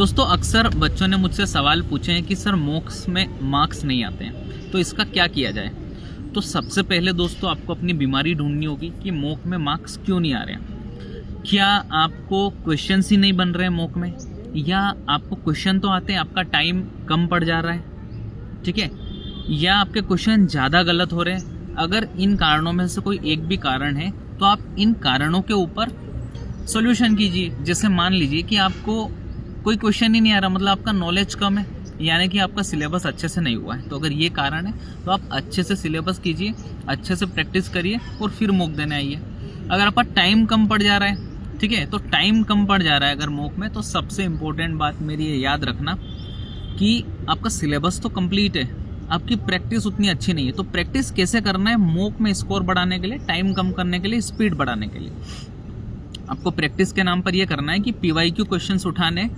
दोस्तों अक्सर बच्चों ने मुझसे सवाल पूछे हैं कि सर मॉक्स में मार्क्स नहीं आते हैं, तो इसका क्या किया जाए। तो सबसे पहले दोस्तों आपको अपनी बीमारी ढूंढनी होगी कि मॉक में मार्क्स क्यों नहीं आ रहे हैं। क्या आपको क्वेश्चंस ही नहीं बन रहे हैं मॉक में, या आपको क्वेश्चन तो आते हैं, आपका टाइम कम पड़ जा रहा है, ठीक है, या आपके क्वेश्चन ज़्यादा गलत हो रहे हैं। अगर इन कारणों में से कोई एक भी कारण है तो आप इन कारणों के ऊपर सॉल्यूशन कीजिए। जैसे मान लीजिए कि आपको कोई क्वेश्चन ही नहीं आ रहा, मतलब आपका नॉलेज कम है, यानी कि आपका सिलेबस अच्छे से नहीं हुआ है। तो अगर ये कारण है तो आप अच्छे से सिलेबस कीजिए, अच्छे से प्रैक्टिस करिए और फिर मॉक देने आइए। अगर आपका टाइम कम पड़ जा रहा है, ठीक है, तो टाइम कम पड़ जा रहा है अगर मॉक में, तो सबसे इम्पोर्टेंट बात मेरी ये याद रखना कि आपका सिलेबस तो कंप्लीट है, आपकी प्रैक्टिस उतनी अच्छी नहीं है। तो प्रैक्टिस कैसे करना है मॉक में स्कोर बढ़ाने के लिए, टाइम कम करने के लिए, स्पीड बढ़ाने के लिए। आपको प्रैक्टिस के नाम पर यह करना है कि PYQ क्वेश्चंस उठाने,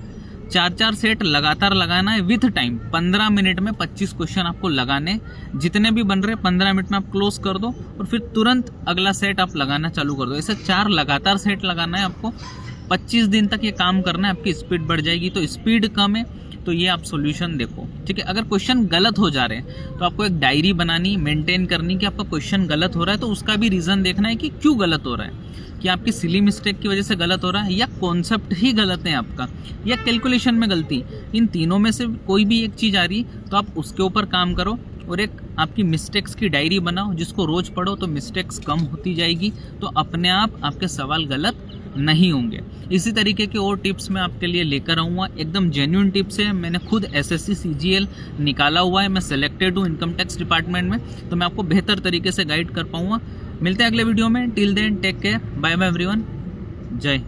4-4 सेट लगातार लगाना है विथ टाइम। 15 मिनट में 25 क्वेश्चन आपको लगाने, जितने भी बन रहे 15 मिनट में आप क्लोज कर दो और फिर तुरंत अगला सेट आप लगाना चालू कर दो। ऐसे 4 लगातार सेट लगाना है आपको, 25 दिन तक ये काम करना है, आपकी स्पीड बढ़ जाएगी। तो स्पीड कम है तो ये आप सॉल्यूशन देखो, ठीक है। अगर क्वेश्चन गलत हो जा रहे हैं तो आपको एक डायरी बनानी, मेंटेन करनी कि आपका क्वेश्चन गलत हो रहा है, तो उसका भी रीज़न देखना है कि क्यों गलत हो रहा है, कि आपकी सिली मिस्टेक की वजह से गलत हो रहा है, या कॉन्सेप्ट ही गलत है आपका, या कैलकुलेशन में गलती। इन तीनों में से कोई भी एक चीज़ आ रही तो आप उसके ऊपर काम करो और एक आपकी मिस्टेक्स की डायरी बनाओ, जिसको रोज़ पढ़ो तो मिस्टेक्स कम होती जाएगी, तो अपने आप आपके सवाल गलत नहीं होंगे। इसी तरीके के और टिप्स मैं आपके लिए लेकर आऊँगा, एकदम जेन्युइन टिप्स है। मैंने खुद SSC CGL निकाला हुआ है, मैं सेलेक्टेड हूँ इनकम टैक्स डिपार्टमेंट में, तो मैं आपको बेहतर तरीके से गाइड कर पाऊँगा। मिलते हैं अगले वीडियो में। Till then take care, bye bye everyone, जय।